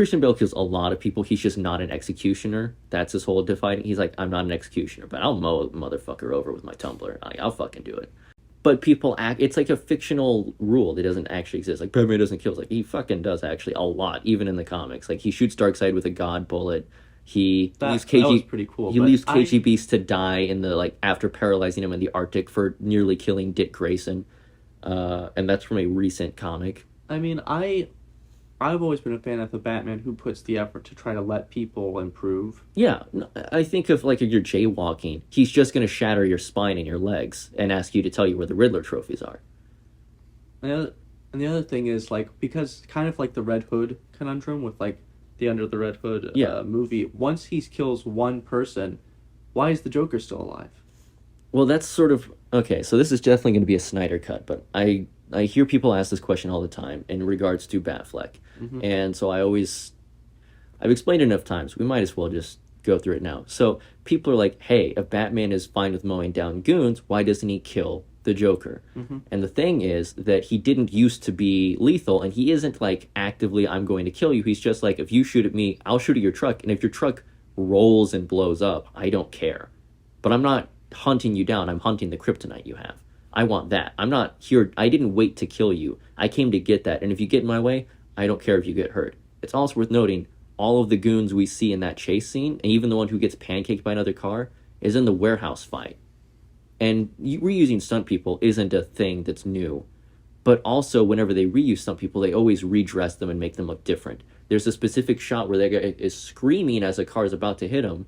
Christian Bale kills a lot of people. He's just not an executioner. That's his whole defining. He's like, I'm not an executioner, but I'll mow a motherfucker over with my tumbler. I'll fucking do it. But people act. It's like a fictional rule that doesn't actually exist. Like Batman doesn't kill. It's like he fucking does actually a lot, even in the comics. Like he shoots Darkseid with a God bullet. He leaves that was pretty cool. He leaves KG Beast to die in the like after paralyzing him in the Arctic for nearly killing Dick Grayson, and that's from a recent comic. I mean, I've always been a fan of the Batman who puts the effort to try to let people improve. Yeah, I think of like if you're jaywalking, he's just going to shatter your spine and your legs and ask you to tell you where the Riddler trophies are. And the other thing is like because kind of like the Red Hood conundrum with like the Under the Red Hood movie. Once he kills one person, why is the Joker still alive? Well, that's sort of okay. So this is definitely going to be a Snyder cut, but I hear people ask this question all the time in regards to Batfleck, and so I've explained it enough times. We might as well just go through it now. So people are like, "Hey, if Batman is fine with mowing down goons, why doesn't he kill the Joker?" And the thing is that he didn't used to be lethal, and he isn't like actively, I'm going to kill you. He's just like, if you shoot at me, I'll shoot at your truck, and if your truck rolls and blows up, I don't care. But I'm not hunting you down. I'm hunting the kryptonite you have. I want that. I'm not here. I didn't wait to kill you. I came to get that. And if you get in my way, I don't care if you get hurt. It's also worth noting, all of the goons we see in that chase scene, and even the one who gets pancaked by another car, is in the warehouse fight. And reusing stunt people isn't a thing that's new. But also, whenever they reuse stunt people, they always redress them and make them look different. There's a specific shot where the guy is screaming as a car is about to hit him,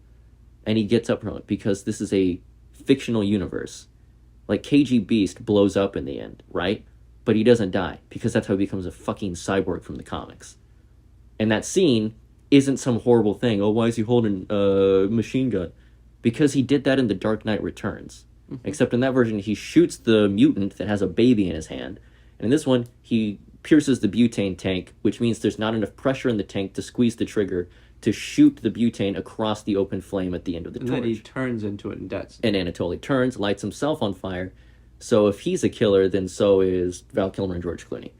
and he gets up from it because this is a fictional universe. Like KG Beast blows up in the end, right? But he doesn't die because that's how he becomes a fucking cyborg from the comics. And that scene isn't some horrible thing. Oh, why is he holding a machine gun? Because he did that in The Dark Knight Returns. Except in that version, he shoots the mutant that has a baby in his hand. And in this one, he pierces the butane tank, which means there's not enough pressure in the tank to squeeze the trigger to shoot the butane across the open flame at the end of the torch. And then he turns into it and deads. And Anatoly turns, lights himself on fire. So if he's a killer, then so is Val Kilmer and George Clooney.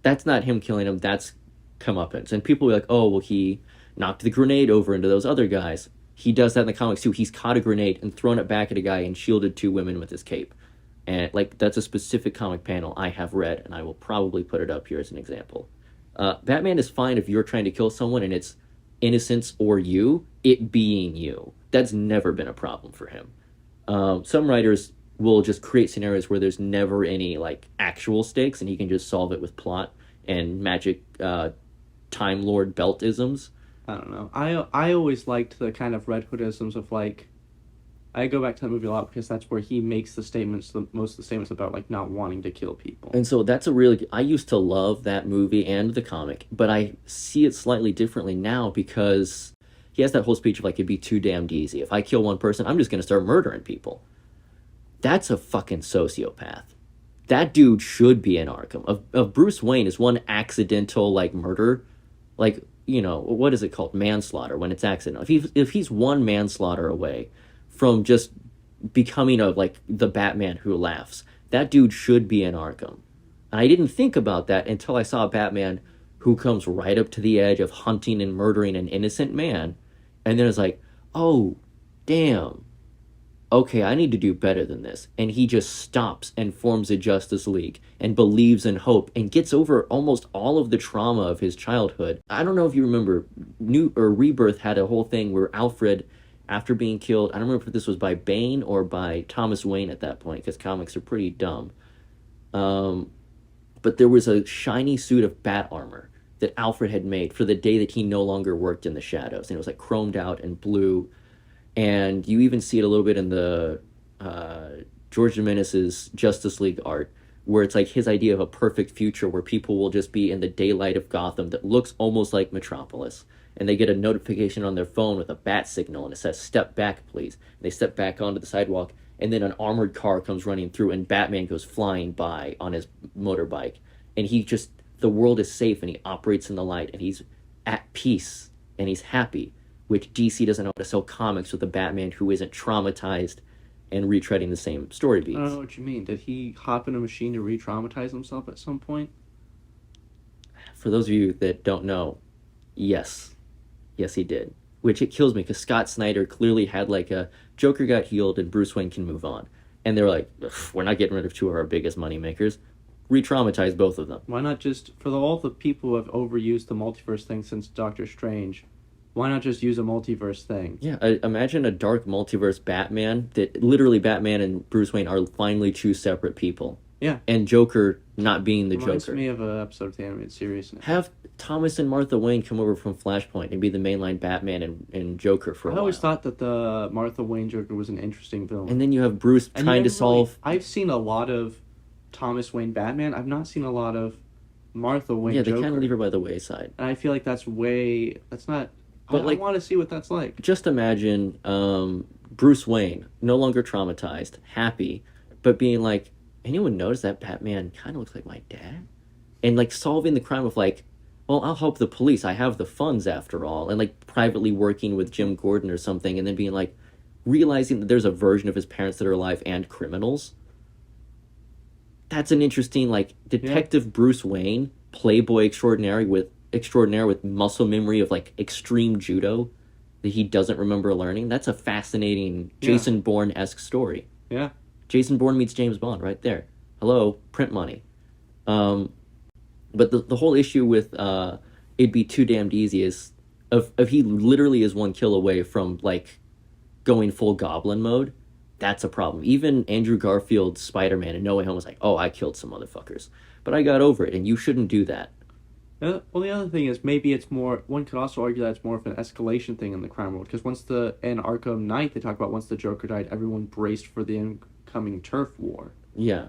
That's not him killing him, that's comeuppance. And people are like, oh, well, he knocked the grenade over into those other guys. He does that in the comics too. He's caught a grenade and thrown it back at a guy and shielded two women with his cape. And like that's a specific comic panel I have read, and I will probably put it up here as an example. Batman is fine if you're trying to kill someone and it's innocence or you, it being you. That's never been a problem for him. Some writers will just create scenarios where there's never any like actual stakes, and he can just solve it with plot and magic Time Lord belt-isms. I don't know. I always liked the kind of Red Hoodisms of like, I go back to that movie a lot because that's where he makes most of the statements about like not wanting to kill people. And so that's a really, I used to love that movie and the comic, but I see it slightly differently now because he has that whole speech of like, it'd be too damned easy. If I kill one person, I'm just going to start murdering people. That's a fucking sociopath. That dude should be in Arkham. Of Bruce Wayne is one accidental like murder, like, you know, what is it called? Manslaughter when it's accidental. If he's one manslaughter away from just becoming like the Batman who laughs, that dude should be in Arkham. And I didn't think about that until I saw a Batman who comes right up to the edge of hunting and murdering an innocent man, and then it's like, oh, damn. Okay, I need to do better than this. And he just stops and forms a Justice League and believes in hope and gets over almost all of the trauma of his childhood. I don't know if you remember, Rebirth had a whole thing where Alfred, after being killed, I don't remember if this was by Bane or by Thomas Wayne at that point, because comics are pretty dumb. But there was a shiny suit of bat armor that Alfred had made for the day that he no longer worked in the shadows. And it was like chromed out and blue. And you even see it a little bit in the George Jimenez's Justice League art, where it's like his idea of a perfect future where people will just be in the daylight of Gotham that looks almost like Metropolis. And they get a notification on their phone with a bat signal, and it says, "Step back, please." And they step back onto the sidewalk, and then an armored car comes running through, and Batman goes flying by on his motorbike. And the world is safe, and he operates in the light, and he's at peace, and he's happy. Which DC doesn't know how to sell comics with a Batman who isn't traumatized and retreading the same story beats. I don't know what you mean. Did he hop in a machine to re-traumatize himself at some point? For those of you that don't know, Yes. Yes, he did. Which it kills me because Scott Snyder clearly had like a Joker got healed and Bruce Wayne can move on. And they're like, we're not getting rid of two of our biggest money makers. Re-traumatize both of them. Why not just, for all the people who have overused the multiverse thing since Doctor Strange, why not just use a multiverse thing? Yeah, imagine a dark multiverse Batman that literally Batman and Bruce Wayne are finally two separate people. Yeah. And Joker not being the Reminds Joker. me of an episode of the animated series. Have Thomas and Martha Wayne come over from Flashpoint and be the mainline Batman and Joker for a while. I always thought that the Martha Wayne Joker was an interesting villain. And then you have Bruce trying to solve... I've seen a lot of Thomas Wayne Batman. I've not seen a lot of Martha Wayne Joker. Yeah, they kind of leave her by the wayside. And I feel like that's not... But I want to see what that's like. Just imagine Bruce Wayne, no longer traumatized, happy, but being like, anyone notice that Batman kind of looks like my dad? And like solving the crime of like, well, I'll help the police. I have the funds after all. And like privately working with Jim Gordon or something and then being like, realizing that there's a version of his parents that are alive and criminals. That's an interesting, like, Detective Bruce Wayne, playboy extraordinary with muscle memory of like extreme judo that he doesn't remember learning. That's a fascinating Jason Bourne-esque story. Yeah. Jason Bourne meets James Bond right there. Hello, print money. But the whole issue with It'd Be Too Damned Easy is of he literally is one kill away from like going full goblin mode. That's a problem. Even Andrew Garfield's Spider-Man in No Way Home was like, oh, I killed some motherfuckers. But I got over it, and you shouldn't do that. Well, the other thing is maybe it's more... One could also argue that it's more of an escalation thing in the crime world. Because in Arkham Knight, they talk about once the Joker died, everyone braced for the incoming turf war. Yeah.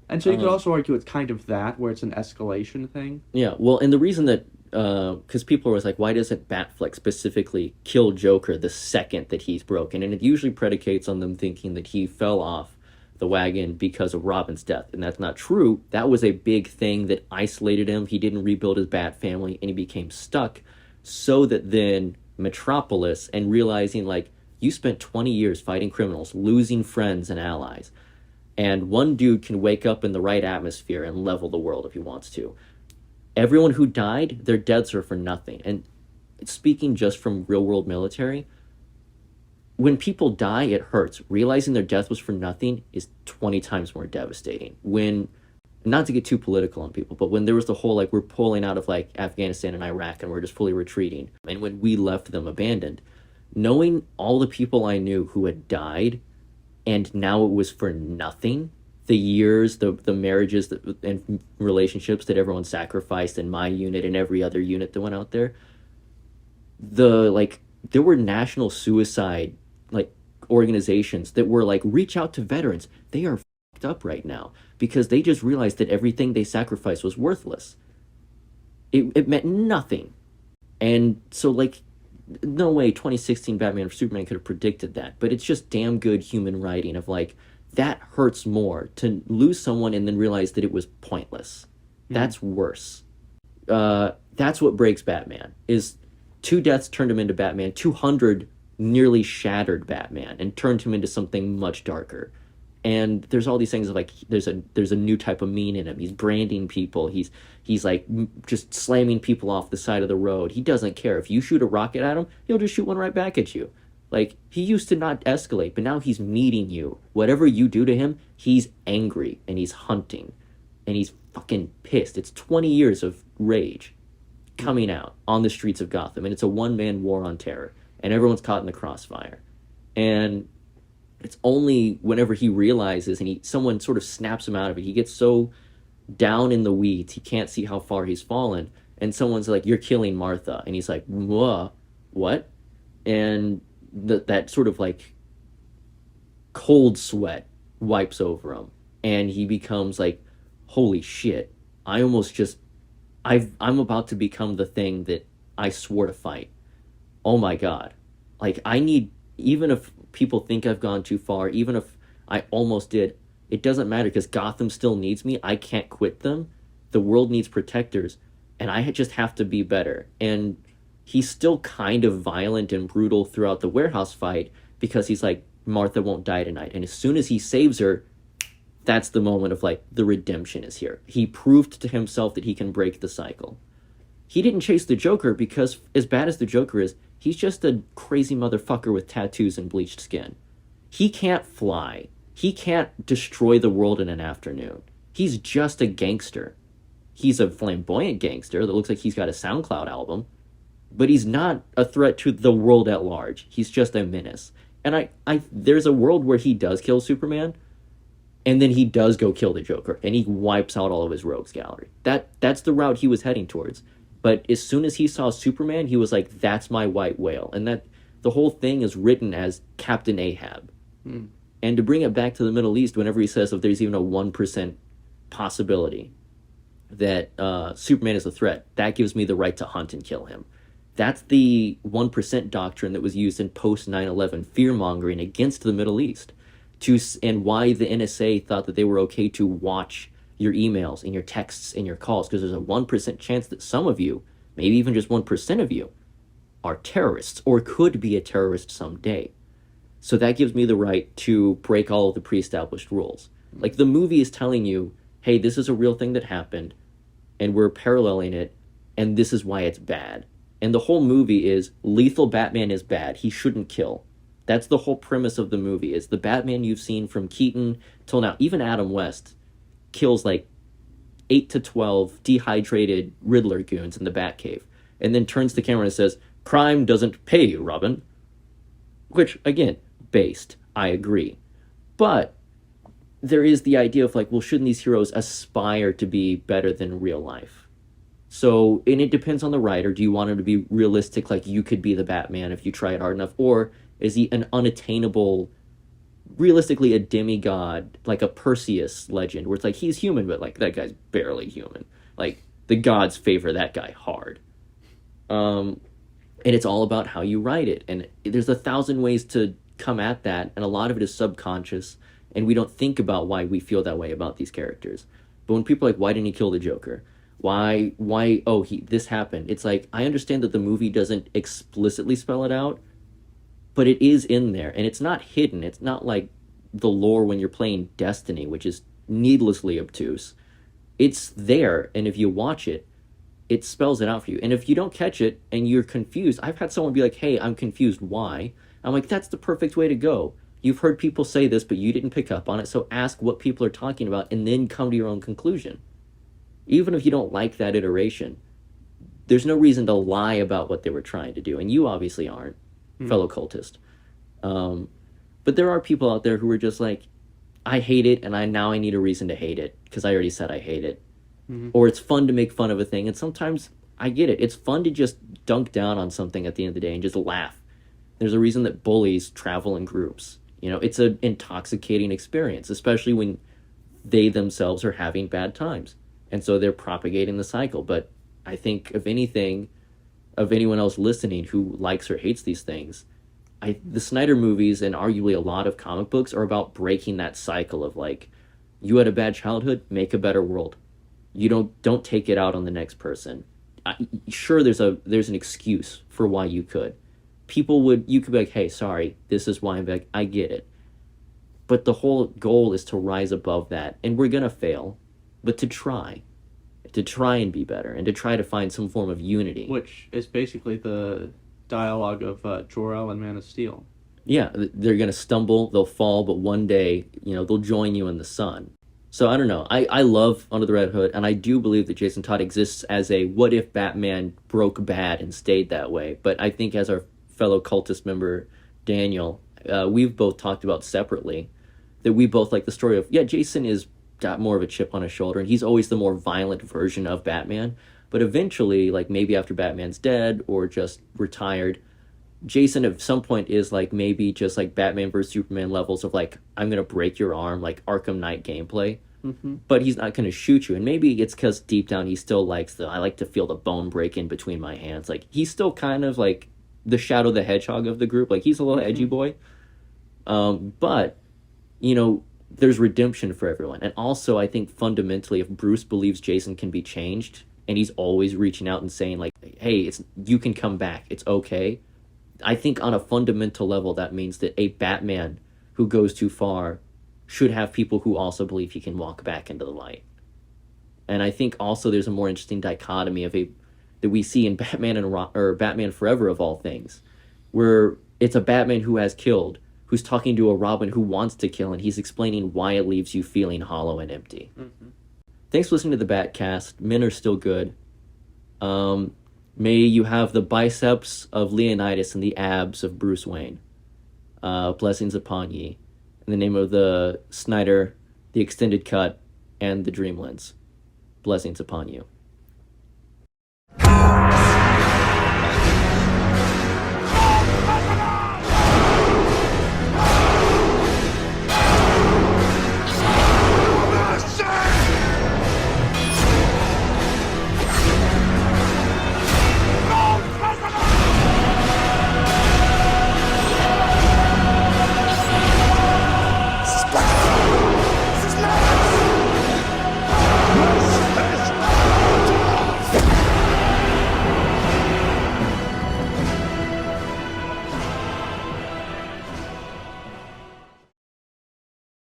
And so you could also argue it's kind of that, where it's an escalation thing. Yeah, well, and the reason that... Because people are always like, why doesn't Batfleck specifically kill Joker the second that he's broken? And it usually predicates on them thinking that he fell off the wagon because of Robin's death. And that's not true. That was a big thing that isolated him. He didn't rebuild his Bat family, and he became stuck. So that then Metropolis, and realizing, like, you spent 20 years fighting criminals, losing friends and allies, and one dude can wake up in the right atmosphere and level the world if he wants to. Everyone who died, their deaths are for nothing. And speaking just from real-world military, when people die, it hurts. Realizing their death was for nothing is 20 times more devastating. When, not to get too political on people, but when there was the whole, like, we're pulling out of, like, Afghanistan and Iraq and we're just fully retreating, and when we left them abandoned, knowing all the people I knew who had died and now it was for nothing, the years, the marriages and relationships that everyone sacrificed in my unit and every other unit that went out there, there were national suicide organizations that were like, reach out to veterans. They are fucked up right now because they just realized that everything they sacrificed was worthless. It meant nothing. And so, like, no way 2016 Batman or Superman could have predicted that, but it's just damn good human writing of like, that hurts more to lose someone and then realize that it was pointless. That's worse. That's what breaks Batman, is 2 deaths turned him into Batman, 200 nearly shattered Batman and turned him into something much darker. And there's all these things of like, there's a new type of mean in him. He's branding people. He's like just slamming people off the side of the road. He doesn't care. If you shoot a rocket at him, he'll just shoot one right back at you. Like, he used to not escalate, but now he's meeting you. Whatever you do to him, he's angry and he's hunting and he's fucking pissed. It's 20 years of rage coming out on the streets of Gotham, and it's a one-man war on terror, and everyone's caught in the crossfire. And it's only whenever he realizes and someone sort of snaps him out of it, he gets so down in the weeds, he can't see how far he's fallen, and someone's like, you're killing Martha, and he's like, what? And that sort of like cold sweat wipes over him, and he becomes like, holy shit, I'm about to become the thing that I swore to fight. Oh my god. Like, I need, even if people think I've gone too far, even if I almost did, it doesn't matter because Gotham still needs me. I can't quit them. The world needs protectors, and I just have to be better. And he's still kind of violent and brutal throughout the warehouse fight because he's like, Martha won't die tonight. And as soon as he saves her, that's the moment of like, the redemption is here. He proved to himself that he can break the cycle. He didn't chase the Joker because, as bad as the Joker is, he's just a crazy motherfucker with tattoos and bleached skin. He can't fly. He can't destroy the world in an afternoon. He's just a gangster. He's a flamboyant gangster that looks like he's got a SoundCloud album, but he's not a threat to the world at large. He's just a menace. And there's a world where he does kill Superman, and then he does go kill the Joker, and he wipes out all of his rogues gallery. That's the route he was heading towards. But as soon as he saw Superman, he was like, "That's my white whale," and that the whole thing is written as Captain Ahab. And to bring it back to the Middle East, whenever he says if there's even a 1% possibility that Superman is a threat, that gives me the right to hunt and kill him. That's the 1% doctrine that was used in post 9/11 fear mongering against the Middle East, and why the NSA thought that they were okay to watch your emails and your texts and your calls, because there's a 1% chance that some of you, maybe even just 1% of you, are terrorists or could be a terrorist someday. So that gives me the right to break all of the pre-established rules. Like, the movie is telling you, hey, this is a real thing that happened, and we're paralleling it, and this is why it's bad. And the whole movie is, lethal Batman is bad. He shouldn't kill. That's the whole premise of the movie, is the Batman you've seen from Keaton till now, even Adam West, kills like 8 to 12 dehydrated Riddler goons in the Batcave, and then turns the camera and says, "Crime doesn't pay you, Robin." Which, again, based, I agree. But there is the idea of like, well, shouldn't these heroes aspire to be better than real life? So, and it depends on the writer. Do you want him to be realistic, like you could be the Batman if you try it hard enough? Or is he an unattainable, realistically a demigod, like a Perseus legend, where it's like he's human, but like that guy's barely human. Like, the gods favor that guy hard. And it's all about how you write it. And there's 1,000 ways to come at that, and a lot of it is subconscious, and we don't think about why we feel that way about these characters. But when people are like, why didn't he kill the Joker? Why, this happened. It's like, I understand that the movie doesn't explicitly spell it out, but it is in there, and it's not hidden. It's not like the lore when you're playing Destiny, which is needlessly obtuse. It's there, and if you watch it, it spells it out for you. And if you don't catch it and you're confused, I've had someone be like, hey, I'm confused, why? I'm like, that's the perfect way to go. You've heard people say this, but you didn't pick up on it, so ask what people are talking about and then come to your own conclusion. Even if you don't like that iteration, there's no reason to lie about what they were trying to do, and you obviously aren't, fellow cultist. But there are people out there who are just like, I hate it, and I need a reason to hate it, because I already said I hate it. Or it's fun to make fun of a thing, and sometimes I get it. It's fun to just dunk down on something at the end of the day and just laugh. There's a reason that bullies travel in groups. You know, it's an intoxicating experience, especially when they themselves are having bad times. And so they're propagating the cycle. But I think, if anything, of anyone else listening who likes or hates these things, the Snyder movies and arguably a lot of comic books are about breaking that cycle of like, you had a bad childhood, make a better world. You don't take it out on the next person. Sure, there's an excuse for why you could. You could be like, hey, sorry, this is why I'm back. I get it. But the whole goal is to rise above that. And we're going to fail, but to try and be better, and to try to find some form of unity. Which is basically the dialogue of Jor-El and Man of Steel. Yeah, they're going to stumble, they'll fall, but one day, they'll join you in the sun. So I don't know. I love Under the Red Hood, and I do believe that Jason Todd exists as a what if Batman broke bad and stayed that way. But I think, as our fellow cultist member, Daniel, we've both talked about separately, that we both like the story of, Jason is got more of a chip on his shoulder, and he's always the more violent version of Batman. But eventually, like maybe after Batman's dead or just retired, Jason at some point is like maybe just like Batman vs Superman levels of like, I'm gonna break your arm, like Arkham Knight gameplay. But he's not gonna shoot you. And maybe it's because deep down he still likes I like to feel the bone break in between my hands. Like, he's still kind of like the Shadow the Hedgehog of the group. Like, he's a little edgy boy. But there's redemption for everyone. And also, I think fundamentally, if Bruce believes Jason can be changed, and he's always reaching out and saying like, hey, you can come back, it's okay, I think on a fundamental level that means that a Batman who goes too far should have people who also believe he can walk back into the light. And I think also there's a more interesting dichotomy of that we see in Batman or Batman Forever of all things, where it's a Batman who has killed, who's talking to a Robin who wants to kill, and he's explaining why it leaves you feeling hollow and empty. Mm-hmm. Thanks for listening to the Batcast. Men are still good. May you have the biceps of Leonidas and the abs of Bruce Wayne. Blessings upon ye. In the name of the Snyder, the extended cut, and the Dreamlands. Blessings upon you.